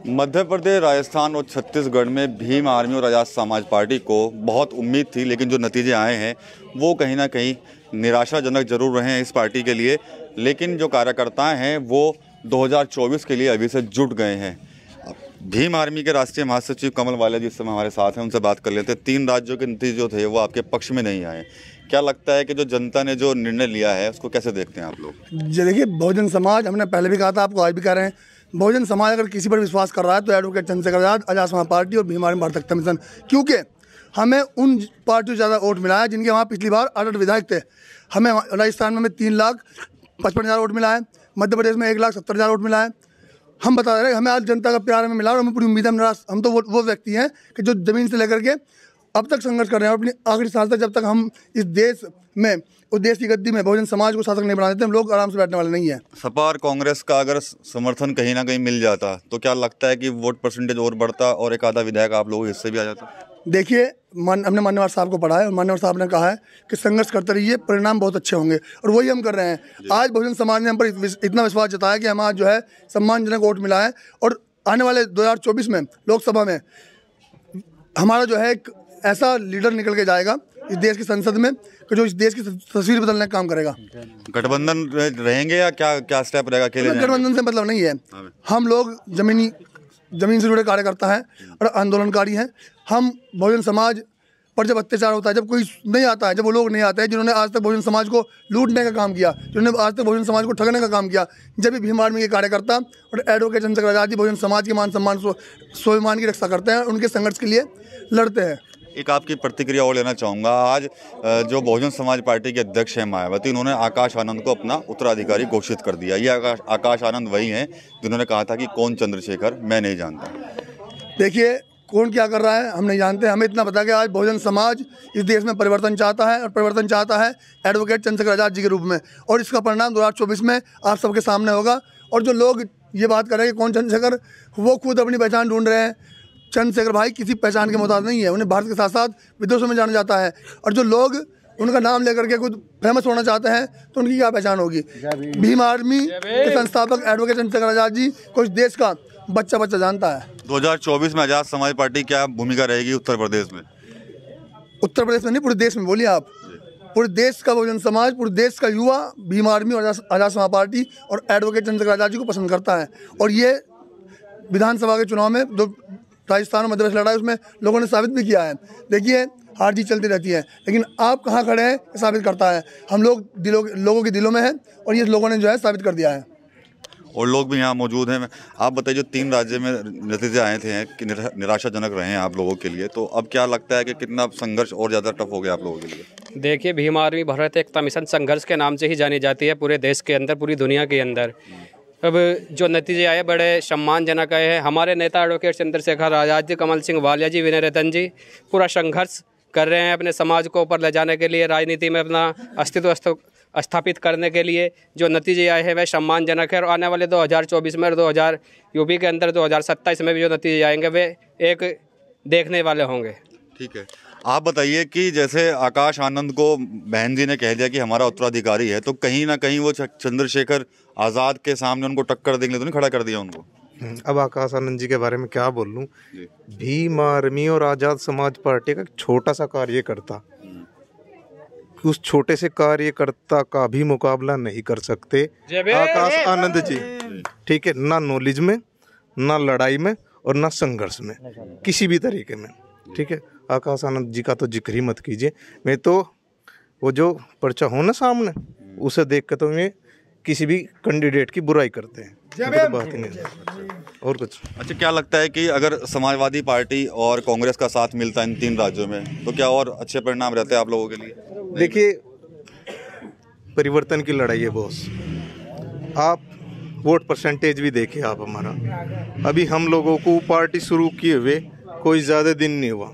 मध्य प्रदेश, राजस्थान और छत्तीसगढ़ में भीम आर्मी और आज़ाद समाज पार्टी को बहुत उम्मीद थी, लेकिन जो नतीजे आए हैं वो कहीं ना कहीं निराशाजनक जरूर रहे हैं इस पार्टी के लिए। लेकिन जो कार्यकर्ता हैं वो 2024 के लिए अभी से जुट गए हैं। भीम आर्मी के राष्ट्रीय महासचिव कमल वालिया जी इस समय हमारे साथ हैं, उनसे बात कर लेते हैं। 3 राज्यों के नतीजे जो थे वो आपके पक्ष में नहीं आए। क्या लगता है कि जो जनता ने जो निर्णय लिया है उसको कैसे देखते हैं आप लोग? देखिए, बहुजन समाज, हमने पहले भी कहा था, आपको आज भी कह रहे हैं, बहुजन समाज अगर किसी पर विश्वास कर रहा है तो एडवोकेट चंद्रशेखर आज़ाद, आज़ाद समाज पार्टी और भीम आर्मी भारत एकता मिशन। क्योंकि हमें उन पार्टियों से ज़्यादा वोट मिला है जिनके वहाँ पिछली बार 8 विधायक थे। हमें राजस्थान में 3,55,000 वोट मिला है, मध्य प्रदेश में 1,70,000 वोट मिला है। हम बता रहे हैं, हमें आज जनता का प्यार हमें मिला और हमें पूरी उम्मीद है। हम तो वो व्यक्ति हैं कि जो ज़मीन से लेकर के अब तक संघर्ष कर रहे हैं और अपनी आखिरी सांस तक, जब तक हम इस देश में, उस देश की गद्दी में बहुजन समाज को शासक नहीं बना देते, हम लोग आराम से बैठने वाले नहीं हैं। सपा और कांग्रेस का अगर समर्थन कहीं ना कहीं मिल जाता तो क्या लगता है कि वोट परसेंटेज और बढ़ता और एक आधा विधायक आप लोगों के हिस्से भी आ जाता? देखिए, हमने मान्यवर साहब को पढ़ा है और मान्यवर साहब ने कहा है कि संघर्ष करते रहिए, परिणाम बहुत अच्छे होंगे, और वही हम कर रहे हैं। आज बहुजन समाज ने हम पर इतना विश्वास जताया कि हमारा जो है सम्मानजनक वोट मिला है, और आने वाले 2024 में लोकसभा में हमारा जो है एक ऐसा लीडर निकल के जाएगा इस देश की संसद में कि जो इस देश की तस्वीर बदलने का काम करेगा। गठबंधन रहेंगे या क्या स्टेप रहेगा? गठबंधन से मतलब नहीं है। हम लोग जमीन से जुड़े कार्यकर्ता हैं और आंदोलनकारी हैं। हम बहुजन समाज पर जब अत्याचार होता है, जब कोई नहीं आता है, जब वो लोग नहीं आते हैं जिन्होंने आज तक बहुजन समाज को लूटने का काम किया, जिन्होंने आज तक बहुजन समाज को ठगने का काम किया, जब भी भीम आर्मी के कार्यकर्ता और एडवोकेट चंद्रशेखर आज़ाद जी बहुजन समाज के मान सम्मान स्वाभिमान की रक्षा करते हैं, उनके संघर्ष के लिए लड़ते हैं। एक आपकी प्रतिक्रिया और लेना चाहूँगा। आज जो बहुजन समाज पार्टी के अध्यक्ष हैं मायावती, उन्होंने आकाश आनंद को अपना उत्तराधिकारी घोषित कर दिया। ये आकाश आनंद वही हैं जिन्होंने कहा था कि कौन चंद्रशेखर, मैं नहीं जानता। देखिए, कौन क्या कर रहा है हम नहीं जानते। हमें इतना पता कि आज बहुजन समाज इस देश में परिवर्तन चाहता है, और परिवर्तन चाहता है एडवोकेट चंद्रशेखर आज़ाद जी के रूप में, और इसका परिणाम 2024 में आप सबके सामने होगा। और जो लोग ये बात कर रहे हैं कि कौन चंद्रशेखर, वो खुद अपनी पहचान ढूंढ रहे हैं। चंद्रशेखर भाई किसी पहचान के मोहताज नहीं है, उन्हें भारत के साथ साथ विदेशों में जाना जाता है, और जो लोग उनका नाम लेकर के खुद फेमस होना चाहते हैं तो उनकी क्या पहचान होगी? भीम आर्मी के संस्थापक एडवोकेट चंद्रशेखर आज़ाद जी को इस देश का बच्चा जानता है। 2024 में आज़ाद समाज पार्टी क्या भूमिका रहेगी उत्तर प्रदेश में? उत्तर प्रदेश में नहीं, पूरे देश में बोलिए आप। पूरे देश का बहुजन समाज, पूरे देश का युवा भीम आर्मी और आज़ाद समाज पार्टी और एडवोकेट चंद्रशेखर आज़ाद जी को पसंद करता है। और ये विधानसभा के चुनाव में जो राजस्थान और मध्य प्रदेश लड़ा है, उसमें लोगों ने साबित भी किया है। देखिए, हार जीत चलती रहती है, लेकिन आप कहाँ खड़े हैं साबित करता है। हम लोग लोगों के दिलों में हैं, और ये लोगों ने जो है साबित कर दिया है। और लोग भी यहाँ मौजूद हैं। आप बताइए, जो 3 राज्य में नतीजे आए थे कि निराशाजनक रहे हैं आप लोगों के लिए, तो अब क्या लगता है कि कितना संघर्ष और ज़्यादा टफ हो गया आप लोगों के लिए? देखिए, भीम आर्मी भारत एकता मिशन संघर्ष के नाम से ही जानी जाती है पूरे देश के अंदर, पूरी दुनिया के अंदर। अब जो नतीजे आए बड़े सम्मानजनक आए हैं। हमारे नेता एडवोकेट चंद्रशेखर आज़ाद जी, कमल सिंह वालिया जी, विनय रतन जी पूरा संघर्ष कर रहे हैं अपने समाज को ऊपर ले जाने के लिए, राजनीति में अपना अस्तित्व स्थापित करने के लिए। जो नतीजे आए हैं वह सम्मानजनक है, और आने वाले 2024 में और 2000 यूपी के अंदर 2027 में भी जो नतीजे आएंगे वे एक देखने वाले होंगे। ठीक है, आप बताइए कि जैसे आकाश आनंद को बहन जी ने कह दिया कि हमारा उत्तराधिकारी है, तो कहीं ना कहीं वो चंद्रशेखर आज़ाद के सामने उनको टक्कर देंगे तो नहीं खड़ा कर दिया उनको? अब आकाश आनंद जी के बारे में क्या बोलूं। भीम आर्मी और आज़ाद समाज पार्टी का छोटा सा कार्यकर्ता उस छोटे से कार्यकर्ता का भी मुकाबला नहीं कर सकते आकाश आनंद जी। ठीक है, ना नॉलेज में, ना लड़ाई में, और ना संघर्ष में, किसी भी तरीके में। ठीक है, आकाश आनंद जी का तो जिक्र ही मत कीजिए। मैं तो वो जो पर्चा हो ना सामने, उसे देख के तो मैं किसी भी कैंडिडेट की बुराई करते हैं, तो बात ही नहीं और कुछ। अच्छा, क्या लगता है कि अगर समाजवादी पार्टी और कांग्रेस का साथ मिलता है इन 3 राज्यों में तो क्या और अच्छे परिणाम रहते हैं आप लोगों के लिए? देखिए, परिवर्तन की लड़ाई है बॉस। आप वोट परसेंटेज भी देखिए आप हमारा। अभी हम लोगों को पार्टी शुरू किए हुए कोई ज़्यादा दिन नहीं हुआ,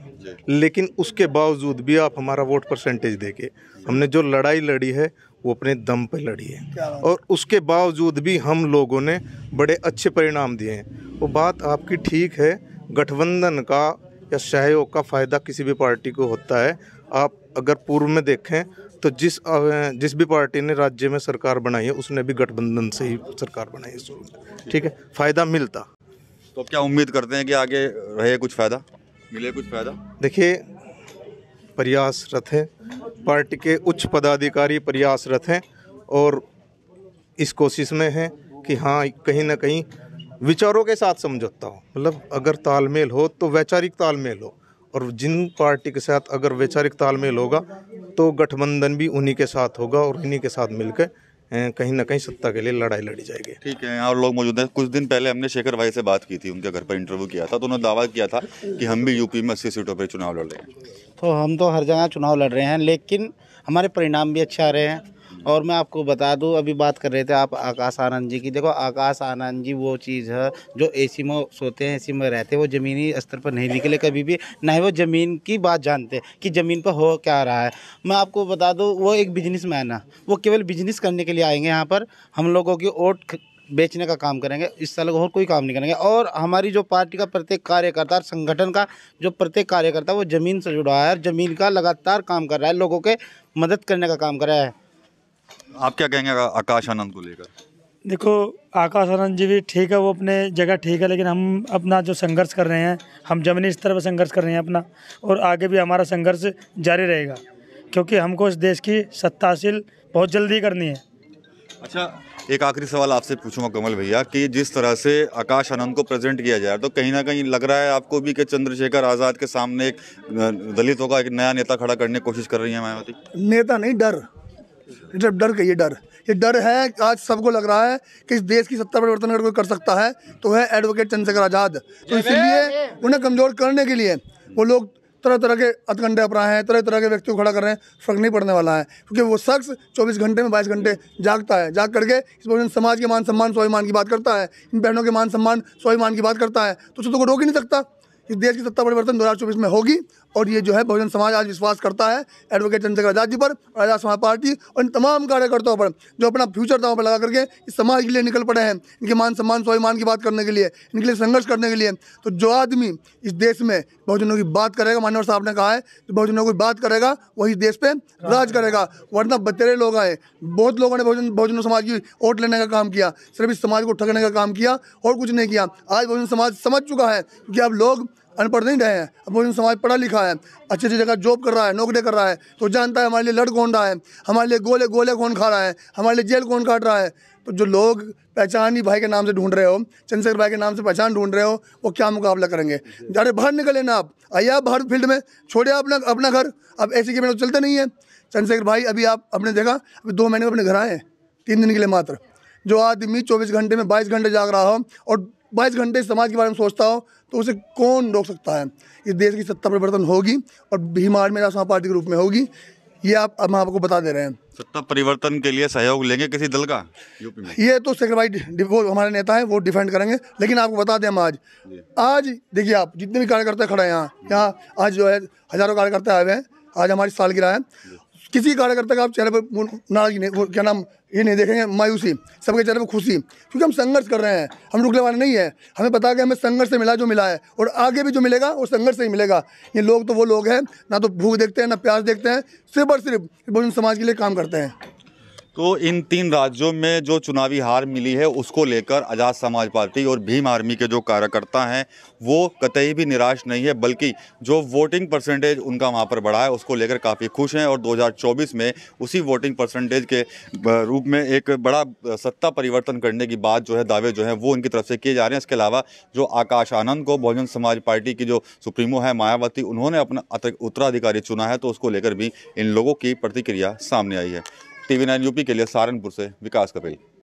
लेकिन उसके बावजूद भी आप हमारा वोट परसेंटेज देखिए। हमने जो लड़ाई लड़ी है वो अपने दम पे लड़ी है, और उसके बावजूद भी हम लोगों ने बड़े अच्छे परिणाम दिए हैं। वो बात आपकी ठीक है, गठबंधन का या सहयोग का फ़ायदा किसी भी पार्टी को होता है। आप अगर पूर्व में देखें तो जिस भी पार्टी ने राज्य में सरकार बनाई है उसने भी गठबंधन से ही सरकार बनाई है शुरू में। ठीक है, फ़ायदा मिलता। तो अब क्या उम्मीद करते हैं कि आगे रहे कुछ फ़ायदा, मिले कुछ फ़ायदा? देखिए, प्रयासरत हैं, पार्टी के उच्च पदाधिकारी प्रयासरत हैं और इस कोशिश में हैं कि हाँ, कहीं ना कहीं विचारों के साथ समझौता हो। मतलब अगर तालमेल हो तो वैचारिक तालमेल हो, और जिन पार्टी के साथ अगर वैचारिक तालमेल होगा तो गठबंधन भी उन्हीं के साथ होगा और उन्हीं के साथ मिलकर कहीं ना कहीं सत्ता के लिए लड़ाई लड़ी जाएगी। ठीक है, यहाँ और लोग मौजूद हैं। कुछ दिन पहले हमने शेखर भाई से बात की थी, उनके घर पर इंटरव्यू किया था, तो उन्होंने दावा किया था कि हम भी यूपी में 80 सीटों पर चुनाव लड़ रहे हैं। तो हम तो हर जगह चुनाव लड़ रहे हैं, लेकिन हमारे परिणाम भी अच्छे आ रहे हैं। और मैं आपको बता दूं, अभी बात कर रहे थे आप आकाश आनंद जी की। देखो, आकाश आनंद जी वो चीज़ है जो एसी में सोते हैं, एसी में रहते हैं, वो ज़मीनी स्तर पर नहीं निकले कभी भी, ना ही वो ज़मीन की बात जानते हैं कि ज़मीन पर हो क्या रहा है। मैं आपको बता दूं, वो एक बिजनेसमैन है, वो केवल बिजनेस करने के लिए आएंगे यहाँ पर, हम लोगों की वोट बेचने का काम करेंगे, इस साल और कोई काम नहीं करेंगे। और हमारी जो पार्टी का प्रत्येक कार्यकर्ता, संगठन का जो प्रत्येक कार्यकर्ता, वो ज़मीन से जुड़ा है और ज़मीन का लगातार काम कर रहा है, लोगों के मदद करने का काम कर रहा है। आप क्या कहेंगे आकाश आनंद को लेकर? देखो, आकाश आनंद जी भी ठीक है, वो अपने जगह ठीक है, लेकिन हम अपना जो संघर्ष कर रहे हैं, हम जमीनी स्तर पर संघर्ष कर रहे हैं अपना, और आगे भी हमारा संघर्ष जारी रहेगा, क्योंकि हमको इस देश की सत्ता हासिल बहुत जल्दी करनी है। अच्छा, एक आखिरी सवाल आपसे पूछूंगा कमल भैया, कि जिस तरह से आकाश आनंद को प्रेजेंट किया जाए, तो कहीं ना कहीं लग रहा है आपको भी कि चंद्रशेखर आज़ाद के सामने एक दलितों का एक नया नेता खड़ा करने की कोशिश कर रही है मायावती? नेता नहीं, डर, डर कहिए, डर। ये डर है, आज सबको लग रहा है कि इस देश की सत्ता परिवर्तन अगर कोई कर सकता है तो है एडवोकेट चंद्रशेखर आज़ाद। तो इसलिए उन्हें कमज़ोर करने के लिए वो लोग तरह तरह के हथकंडे अपनाए हैं, तरह तरह के व्यक्तियों को खड़ा कर रहे हैं। फर्क नहीं पड़ने वाला है, क्योंकि वो शख्स 24 घंटे में 22 घंटे जागता है, जाग करके इस बहुजन समाज के मान सम्मान स्वाभिमान की बात करता है, इन बहनों के मान सम्मान स्वाभिमान की बात करता है। तो उसे तो कोई रोक ही नहीं सकता। इस देश की सत्ता परिवर्तन 2024 में होगी, और ये जो है बहुजन समाज आज विश्वास करता है एडवोकेट चंद्रशेखर आज़ाद जी पर, आज़ाद समाज पार्टी और इन तमाम कार्यकर्ताओं पर जो अपना फ्यूचर दांव पर लगा करके इस समाज के लिए निकल पड़े हैं, इनके मान सम्मान स्वाभिमान की बात करने के लिए, इनके लिए संघर्ष करने के लिए। तो जो आदमी इस देश में बहुजनों की बात करेगा, मान्यवर साहब ने कहा है कि बहुजनों की बात करेगा वही देश पे राज करेगा, वरना बतेरे लोग आए। बहुत लोगों ने बहुजन समाज की वोट लेने का काम किया, सिर्फ इस समाज को ठगने का काम किया और कुछ नहीं किया। आज बहुजन समाज समझ चुका है, क्योंकि अब लोग अनपढ़ नहीं रहे हैं, अब बहुजन समाज पढ़ा लिखा है, अच्छी अच्छी जगह जॉब कर रहा है, नौकरी कर रहा है, तो जानता है हमारे लिए लड़ कौन रहा है, हमारे लिए गोले कौन खा रहा है, हमारे लिए जेल कौन काट रहा है। तो जो लोग पहचान ही भाई के नाम से ढूंढ रहे हो, चंद्रशेखर भाई के नाम से पहचान ढूंढ रहे हो, वो क्या मुकाबला करेंगे? अरे बाहर निकले ना, आप आइए, आप बाहर फील्ड में छोड़िए अपना घर। अब ऐसे के बिना तो चलते नहीं है। चंद्रशेखर भाई अभी आपने देखा, अभी 2 महीने में अपने घर आए, 3 दिन के लिए मात्र। जो आदमी 24 घंटे में 22 घंटे जाग रहा हो और 22 घंटे समाज के बारे में सोचता हो, तो उसे कौन रोक सकता है? इस देश की सत्ता परिवर्तन होगी और भीम आर्मी राष्ट्रीय समाज पार्टी के रूप में होगी, ये हम आपको बता दे रहे हैं। सत्ता परिवर्तन के लिए सहयोग लेंगे किसी दल का यूपी में? ये तो शेखर भाई, वो हमारे नेता हैं, वो डिफेंड करेंगे। लेकिन आपको बता दें, हम आज देखिए, आप जितने भी कार्यकर्ता खड़े हैं यहाँ आज जो है हज़ारों कार्यकर्ता आए हुए हैं। आज हमारी सालगिरह है, किसी कार्यकर्ता का आप चेहरे पर नाराजगी नहीं, क्या नाम, ये नहीं देखेंगे मायूसी, सबके चेहरे पर खुशी, क्योंकि हम संघर्ष कर रहे हैं, हम रुकने वाले नहीं है। हमें पता है कि हमें संघर्ष से मिला जो मिला है, और आगे भी जो मिलेगा वो संघर्ष से ही मिलेगा। ये लोग तो वो लोग हैं, ना तो भूख देखते हैं ना प्यास देखते हैं, सिर्फ और सिर्फ बहुजन समाज के लिए काम करते हैं। तो इन 3 राज्यों में जो चुनावी हार मिली है, उसको लेकर आज़ाद समाज पार्टी और भीम आर्मी के जो कार्यकर्ता हैं वो कतई भी निराश नहीं है, बल्कि जो वोटिंग परसेंटेज उनका वहाँ पर बढ़ा है उसको लेकर काफ़ी खुश हैं। और 2024 में उसी वोटिंग परसेंटेज के रूप में एक बड़ा सत्ता परिवर्तन करने की बात जो है, दावे जो है वो इनकी तरफ से किए जा रहे हैं। इसके अलावा जो आकाश आनंद को बहुजन समाज पार्टी की जो सुप्रीमो है मायावती, उन्होंने अपना उत्तराधिकारी चुना है, तो उसको लेकर भी इन लोगों की प्रतिक्रिया सामने आई है। TV9 यूपी के लिए सहारनपुर से विकास कपेल।